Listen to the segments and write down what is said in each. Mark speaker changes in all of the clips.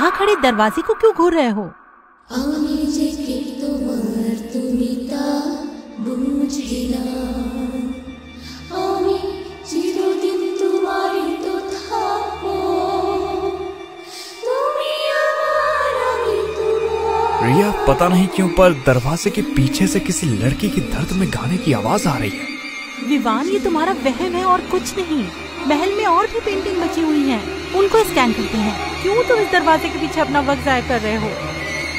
Speaker 1: यहाँ खड़े दरवाजे को क्यों घूर रहे हो?
Speaker 2: रिया पता नहीं क्यों पर दरवाजे के पीछे से किसी लड़की की दर्द में गाने की आवाज आ रही है।
Speaker 1: विवान, ये तुम्हारा वहम है और कुछ नहीं। महल में और भी पेंटिंग बची हुई हैं, उनको स्कैन करते हैं। क्यों तुम इस दरवाजे के पीछे अपना वक्त जाया कर रहे हो?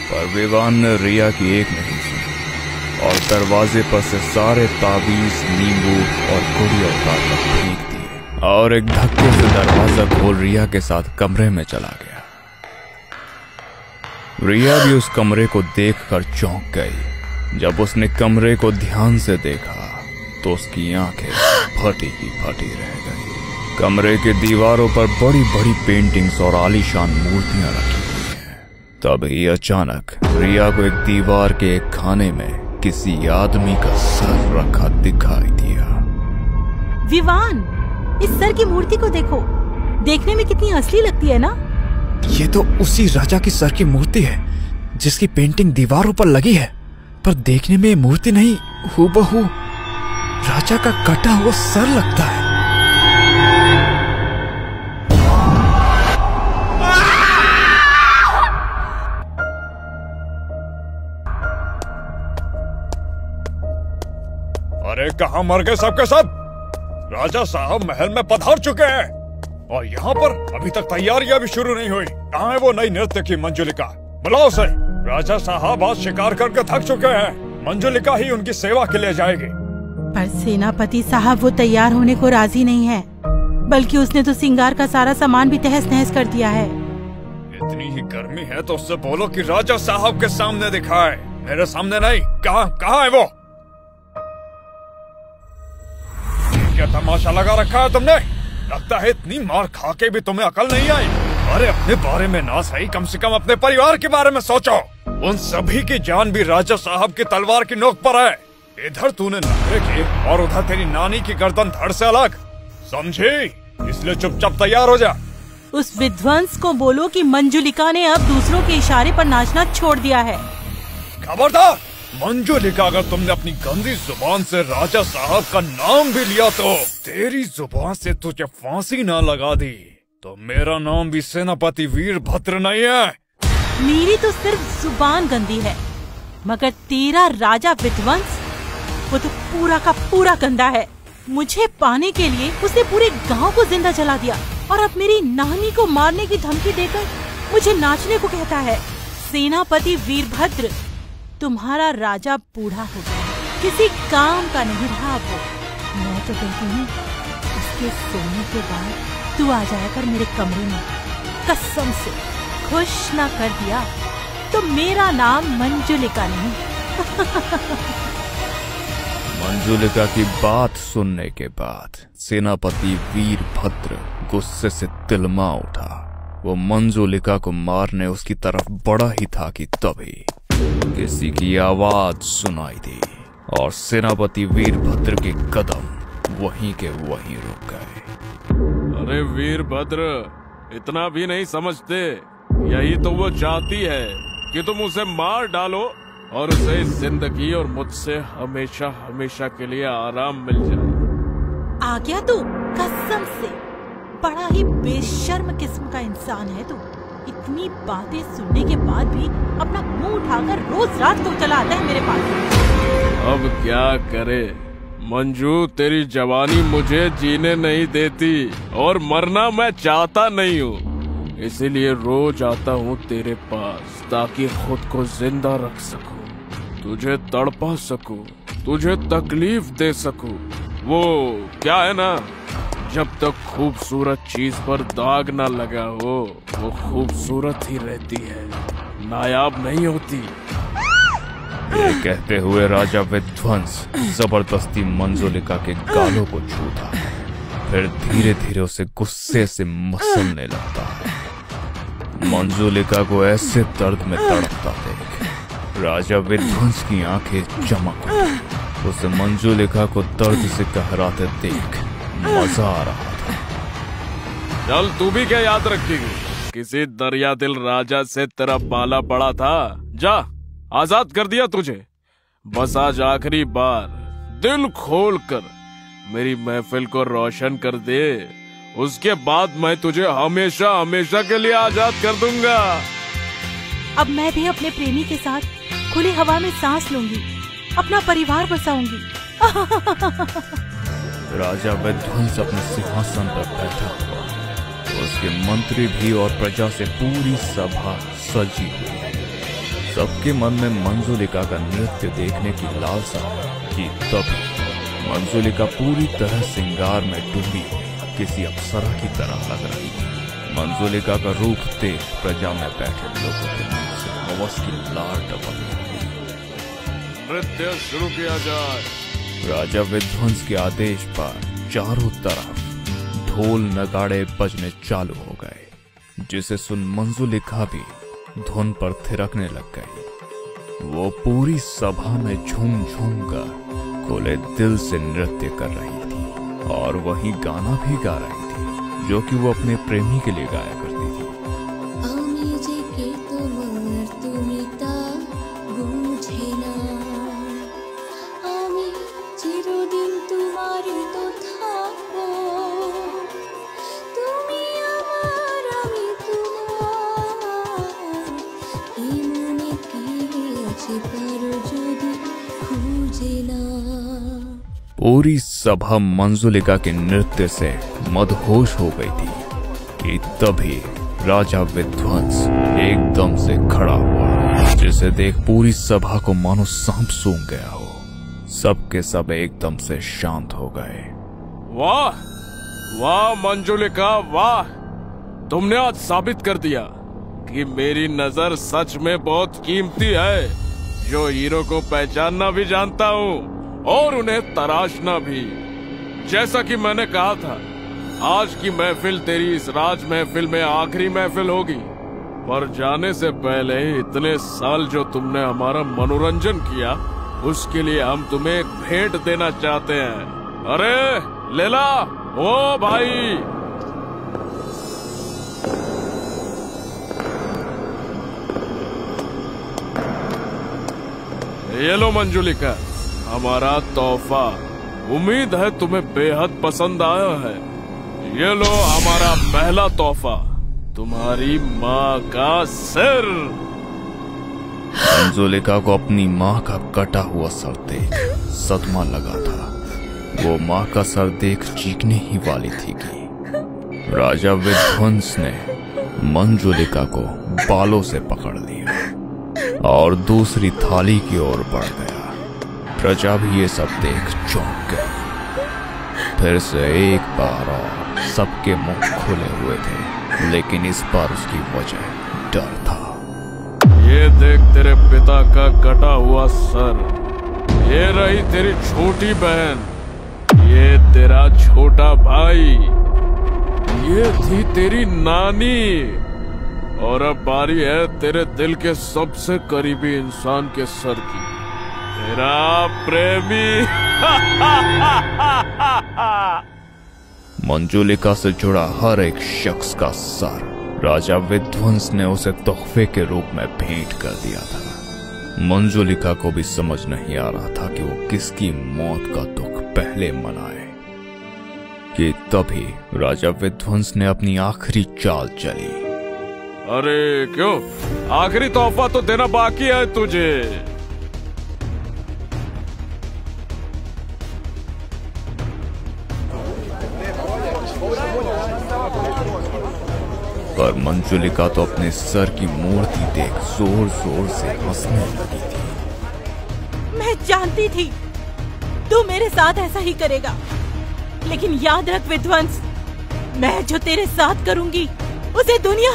Speaker 2: पर विवान ने रिया की एक नहीं सुनी और दरवाजे पर से सारे ताबीज, नींबू और गुड़िया उतार कर फेंक दिए और एक धक्के से दरवाजा खोल रिया के साथ कमरे में चला गया। रिया भी उस कमरे को देखकर चौंक गई। जब उसने कमरे को ध्यान से देखा तो उसकी आंखें फटी की फटी रह गई। कमरे के दीवारों पर बड़ी बड़ी पेंटिंग्स और आलीशान मूर्तियां रखी हुई हैं। तभी अचानक रिया को एक दीवार के एक खाने में किसी आदमी का सर रखा दिखाई दिया।
Speaker 1: विवान, इस सर की मूर्ति को देखो, देखने में कितनी असली लगती है ना?
Speaker 2: ये तो उसी राजा की सर की मूर्ति है जिसकी पेंटिंग दीवारों पर लगी है, पर देखने में ये मूर्ति नहीं, हूबहू राजा का कटा हुआ सर लगता है।
Speaker 3: अरे कहाँ मर गए सबके सब? राजा साहब महल में पधार चुके हैं और यहाँ पर अभी तक तैयारियां भी शुरू नहीं हुई। कहाँ है वो नई नृत्य की मंजुलिका? बुलाओ उसे। राजा साहब आज शिकार करके थक चुके हैं, मंजुलिका ही उनकी सेवा के लिए जाएगी।
Speaker 1: पर सेनापति साहब वो तैयार होने को राजी नहीं है, बल्कि उसने तो सिंगार का सारा सामान भी तहस नहस कर दिया है।
Speaker 3: इतनी ही गर्मी है तो उससे बोलो कि राजा साहब के सामने दिखाए, मेरे सामने नहीं। कहाँ है वो? क्या तमाशा लगा रखा है तुमने? लगता है इतनी मार खा के भी तुम्हें अकल नहीं आई। अरे अपने बारे में ना सही, कम से कम अपने परिवार के बारे में सोचो। उन सभी की जान भी राजा साहब की तलवार की नोक पर है। इधर तूने नखरे की और उधर तेरी नानी की गर्दन धड़ से अलग, समझी? इसलिए चुपचाप तैयार हो जा।
Speaker 1: उस विध्वंस को बोलो कि मंजुलिका ने अब दूसरों के इशारे पर नाचना छोड़ दिया है।
Speaker 3: खबरदार मंजुलिका, अगर तुमने अपनी गंदी जुबान से राजा साहब का नाम भी लिया तो तेरी जुबान से तुझे फांसी ना लगा दी तो मेरा नाम भी सेनापति वीरभद्र नहीं है।
Speaker 1: मेरी तो सिर्फ जुबान गंदी है, मगर तेरा राजा विध्वंस वो तो पूरा का पूरा गंदा है। मुझे पाने के लिए उसने पूरे गांव को जिंदा जला दिया और अब मेरी नानी को मारने की धमकी देकर मुझे नाचने को कहता है। सेनापति वीरभद्र, तुम्हारा राजा बूढ़ा हो गया, किसी काम का नहीं रहा वो। मैं तो कहती हूँ उसके सोने के बाद तू आ जाया कर मेरे कमरे में। कसम से खुश ना कर दिया तो मेरा नाम मंजुलिका नहीं।
Speaker 2: मंजुलिका की बात सुनने के बाद सेनापति वीरभद्र गुस्से से तिलमा उठा। वो मंजुलिका को मारने उसकी तरफ बढ़ा ही था कि तभी किसी की आवाज सुनाई दी और सेनापति वीरभद्र के कदम वहीं के वहीं रुक गए।
Speaker 4: अरे वीरभद्र, इतना भी नहीं समझते? यही तो वो चाहती है कि तुम उसे मार डालो और उसे जिंदगी और मुझसे हमेशा हमेशा के लिए आराम मिल जाए।
Speaker 1: आ गया तू? कसम से बड़ा ही बेशर्म किस्म का इंसान है तू। इतनी बातें सुनने के बाद भी अपना मुंह उठाकर रोज रात को चला आता है मेरे पास।
Speaker 4: अब क्या करे मंजू, तेरी जवानी मुझे जीने नहीं देती और मरना मैं चाहता नहीं हूँ। इसीलिए रोज आता हूँ तेरे पास ताकि खुद को जिंदा रख सकूं, तुझे तड़पा सकूं, तुझे तकलीफ दे सकूं। वो क्या है ना, जब तक खूबसूरत चीज पर दाग ना लगा हो वो खूबसूरत ही रहती है, नायाब नहीं होती।
Speaker 2: ये कहते हुए राजा विध्वंस जबरदस्ती मंजुलिका के गालों को छूता है, फिर धीरे धीरे उसे गुस्से से मसलने लगता है। मंजुलिका को ऐसे दर्द में तड़पता देख राजा विध्वंस की आंखें चमक उठी। उसे मंजुलिका को दर्द से कहराते देख मजा आ रहा था।
Speaker 4: चल तू भी क्या याद रखेगी? किसी दरिया दिल राजा से तेरा पाला पड़ा था। जा, आजाद कर दिया तुझे। बस आज आखिरी बार दिल खोल कर मेरी महफिल को रोशन कर दे, उसके बाद मैं तुझे हमेशा हमेशा के लिए आजाद कर दूंगा।
Speaker 1: अब मैं भी अपने प्रेमी के साथ खुली हवा में सांस लूंगी, अपना परिवार बसाऊंगी।
Speaker 2: राजा विध्वंस अपने सिंहासन पर बैठा हुआ, उसके मंत्री भी और प्रजा से पूरी सभा सजी हुई है। सबके मन में मंजुलिका का नृत्य देखने की लालसा कि तभी मंजुलिका पूरी तरह श्रृंगार में डूबी किसी अप्सरा की तरह लग रही थी। मंजुलिका का रूप देख प्रजा में बैठे लोगों के मुंह से हवस की लार टपक रही।
Speaker 4: नृत्य शुरू किया जाए।
Speaker 2: राजा विध्वंस के आदेश पर चारों तरफ ढोल नगाड़े बजने चालू हो गए, जिसे सुन मंजुलिका भी धुन पर थिरकने लग गई। वो पूरी सभा में झूम झूम कर खुले दिल से नृत्य कर रही थी और वही गाना भी गा रही थी जो कि वो अपने प्रेमी के लिए गाया करती थी। पूरी सभा मंजुलिका के नृत्य से मदहोश हो गई थी कि तभी राजा विध्वंस एकदम से खड़ा हुआ, जिसे देख पूरी सभा को मानो सांप सूंघ गया हो। सबके सब एकदम से शांत हो गए।
Speaker 4: वाह वाह मंजुलिका, वाह! तुमने आज साबित कर दिया कि मेरी नजर सच में बहुत कीमती है, जो हीरो को पहचानना भी जानता हूँ और उन्हें तराशना भी। जैसा कि मैंने कहा था, आज की महफिल तेरी इस राज महफिल में आखिरी महफिल होगी। पर जाने से पहले इतने साल जो तुमने हमारा मनोरंजन किया, उसके लिए हम तुम्हें एक भेंट देना चाहते हैं। अरे लेला, ओ भाई! ये लो मंजुलिका, हमारा तोहफा। उम्मीद है तुम्हें बेहद पसंद आया है। ये लो हमारा पहला तोहफा, तुम्हारी माँ का सिर।
Speaker 2: मंजुलिका को अपनी माँ का कटा हुआ सर देख सदमा लगा था। वो माँ का सर देख चीखने ही वाली थी कि राजा विध्वंस ने मंजुलिका को बालों से पकड़ लिया और दूसरी थाली की ओर बढ़ गया। प्रजा भी ये सब देख चौंक गई। फिर से एक बार और सबके मुंह खुले हुए थे, लेकिन इस बार उसकी वजह डर था।
Speaker 4: ये देख तेरे पिता का कटा हुआ सर। ये रही तेरी छोटी बहन, ये तेरा छोटा भाई, ये थी तेरी नानी, और अब बारी है तेरे दिल के सबसे करीबी इंसान के सर की, तेरा प्रेमी।
Speaker 2: मंजुलिका से जुड़ा हर एक शख्स का सर राजा विध्वंस ने उसे तोहफे के रूप में भेंट कर दिया था। मंजुलिका को भी समझ नहीं आ रहा था कि वो किसकी मौत का दुख पहले मनाए कि तभी राजा विध्वंस ने अपनी आखिरी चाल चली।
Speaker 4: अरे क्यों? आखिरी तोहफा तो देना बाकी है तुझे।
Speaker 2: पर मंजुलिका तो अपने सर की मूर्ति देख जोर जोर से हंसने लगी थी।
Speaker 1: मैं जानती थी तू मेरे साथ ऐसा ही करेगा, लेकिन याद रख विध्वंस, मैं जो तेरे साथ करूंगी उसे दुनिया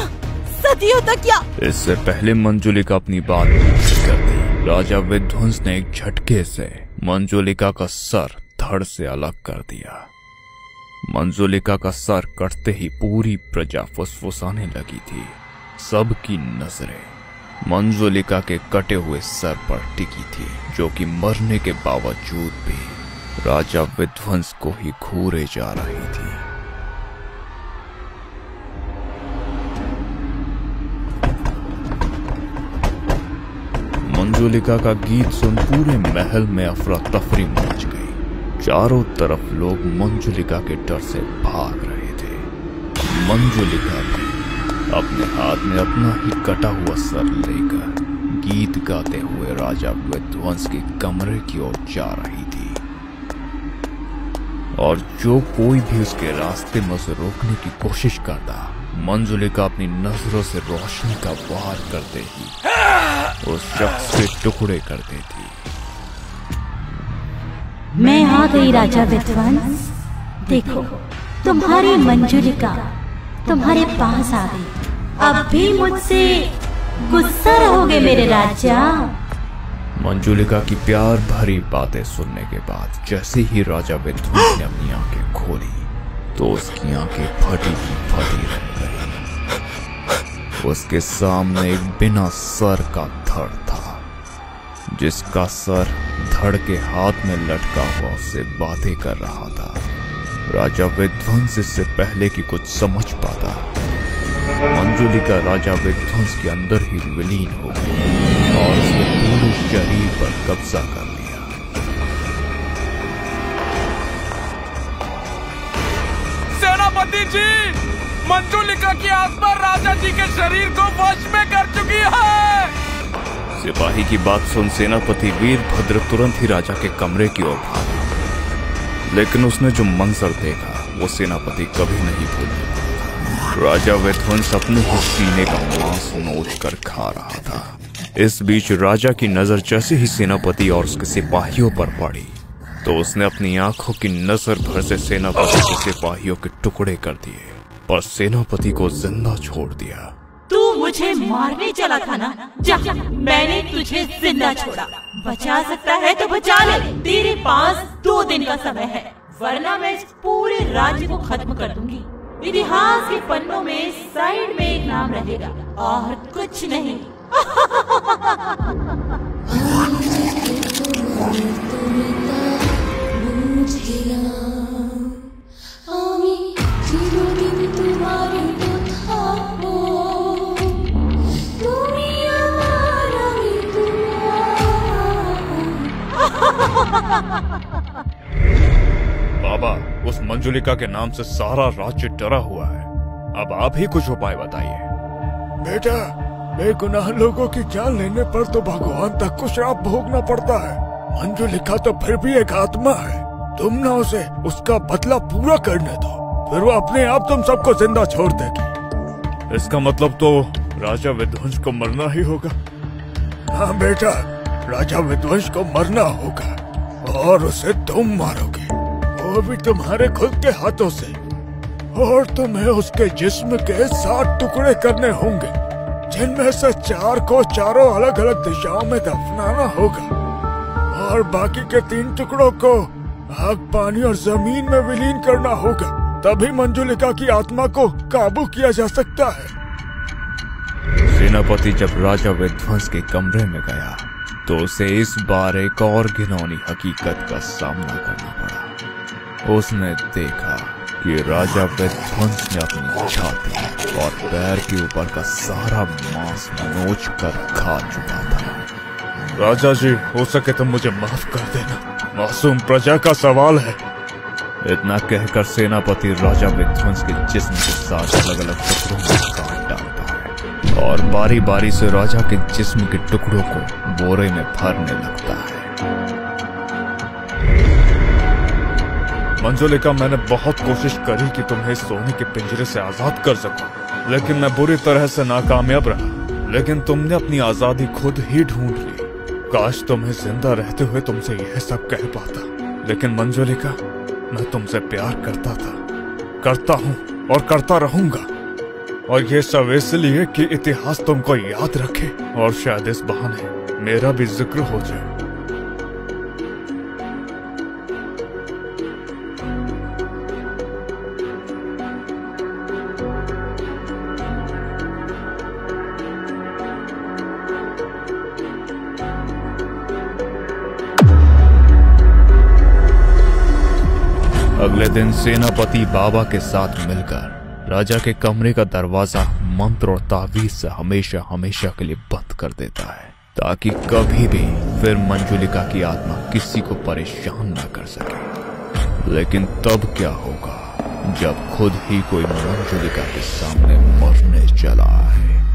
Speaker 1: सदियों तक या।
Speaker 2: इससे पहले मंजुलिका अपनी बात पूरी कर दी, राजा विध्वंस ने एक झटके से मंजुलिका का सर धड़ से अलग कर दिया। मंजुलिका का सर कटते ही पूरी प्रजा फुसफुसाने लगी थी। सबकी नजरें मंजुलिका के कटे हुए सर पर टिकी थी, जो कि मरने के बावजूद भी राजा विध्वंस को ही घूरे जा रही थी। मंजुलिका का गीत सुन पूरे महल में अफरा तफरी मच गई। चारों तरफ लोग मंजुलिका के डर से भाग रहे थे। मंजुलिका भी अपने हाथ में अपना ही कटा हुआ सर लेकर गीत गाते हुए राजा विध्वंस के कमरे की ओर जा रही थी, और जो कोई भी उसके रास्ते में उसे रोकने की कोशिश करता, मंजुलिका अपनी नजरों से रोशनी का वार करते ही उस शख्स के टुकड़े कर देती।
Speaker 5: मैं आ गई राजा विध्वंस। देखो, तुम्हारी मंजुलिका तुम्हारे पास आ गई। अब भी मुझसे गुस्सा रहोगे मेरे राजा?
Speaker 2: मंजुलिका की प्यार भरी बातें सुनने के बाद जैसे ही राजा विध्वंस ने अपनी आंखें खोली तो उसकी आंखें फटी की फटी रह गई। उसके सामने एक बिना सर का धड़ था, जिसका सर धड़ के हाथ में लटका हुआ उससे बातें कर रहा था। राजा विध्वंस इससे पहले कि कुछ समझ पाता, मंजुलिका राजा विध्वंस के अंदर ही विलीन हो गई और उसके पूरे शरीर पर कब्जा कर लिया।
Speaker 4: सेनापति जी, मंजुलिका की आत्मा राजा जी के शरीर को वश में कर चुकी है।
Speaker 2: सिपाही की बात सुन सेनापति वीरभद्र तुरंत ही राजा के कमरे की ओर भागा, लेकिन उसने जो मंजर देखा वो सेनापति कभी नहीं भूलने वाला था। राजा विध्वंस अपने ही सीने का मांस नोच कर खा रहा था। इस बीच राजा की नजर जैसे ही सेनापति और उसके सिपाहियों पर पड़ी तो उसने अपनी आंखों की नजर भर से सेनापति के सिपाहियों के टुकड़े कर दिए, पर सेनापति को जिंदा छोड़ दिया।
Speaker 1: तू मुझे मारने चला था ना? जा, मैंने तुझे जिंदा छोड़ा। बचा सकता है तो बचा ले। तेरे पास 2 दिन का समय है, वरना मैं इस पूरे राज्य को खत्म कर दूंगी। इतिहास के पन्नों में साइड में एक नाम रहेगा और कुछ नहीं।
Speaker 3: बाबा, उस मंजुलिका के नाम से सारा राज्य डरा हुआ है। अब आप ही कुछ उपाय बताइए।
Speaker 6: बेटा, बेगुनाह लोगों की जान लेने पर तो भगवान तक को श्राप भोगना पड़ता है। मंजुलिका तो फिर भी एक आत्मा है। तुम ना उसे उसका बदला पूरा करने दो, फिर वो अपने आप तुम सबको जिंदा छोड़ देगी।
Speaker 3: इसका मतलब तो राजा विध्वंस को मरना ही होगा।
Speaker 6: हाँ बेटा, राजा विध्वंस को मरना होगा और उसे तुम मारोगे, वो भी तुम्हारे खुद के हाथों से। और तुम्हें उसके जिस्म के 7 टुकड़े करने होंगे, जिनमें से 4 को चारों अलग अलग दिशाओं में दफनाना होगा और बाकी के 3 टुकड़ों को आग, पानी और जमीन में विलीन करना होगा। तभी मंजुलिका की आत्मा को काबू किया जा सकता है।
Speaker 2: सेनापति जब राजा विध्वंस के कमरे में गया तो उसे इस बार एक और घिनौनी हकीकत का सामना करना पड़ा। उसने देखा कि राजा विध्वंस ने अपनी छाती और पैर के ऊपर का सारा मांस नोच कर खा चुका था।
Speaker 3: राजा जी, हो सके तो मुझे माफ कर देना, मासूम प्रजा का सवाल है।
Speaker 2: इतना कहकर सेनापति राजा विध्वंस के जिस्म के साथ अलग अलग टुकड़ों में काट डालता है और बारी बारी से राजा के जिस्म के टुकड़ों को बोरे में भरने लगता है।
Speaker 3: मंजुलिका, मैंने बहुत कोशिश करी कि तुम्हें सोने के पिंजरे से आजाद कर सकूं, लेकिन मैं बुरी तरह से नाकामयाब रहा। लेकिन तुमने अपनी आजादी खुद ही ढूंढ ली। काश तुम्हें जिंदा रहते हुए तुमसे यह सब कह पाता। लेकिन मंजुलिका, मैं तुमसे प्यार करता था, करता हूँ और करता रहूंगा। और ये सब इसलिए कि इतिहास तुमको याद रखे और शायद इस बहाने मेरा भी जिक्र हो जाए।
Speaker 2: अगले दिन सेनापति बाबा के साथ मिलकर राजा के कमरे का दरवाजा मंत्र और तावीज से हमेशा हमेशा के लिए बंद कर देता है, ताकि कभी भी फिर मंजुलिका की आत्मा किसी को परेशान ना कर सके। लेकिन तब क्या होगा जब खुद ही कोई मंजुलिका के सामने मरने चला है।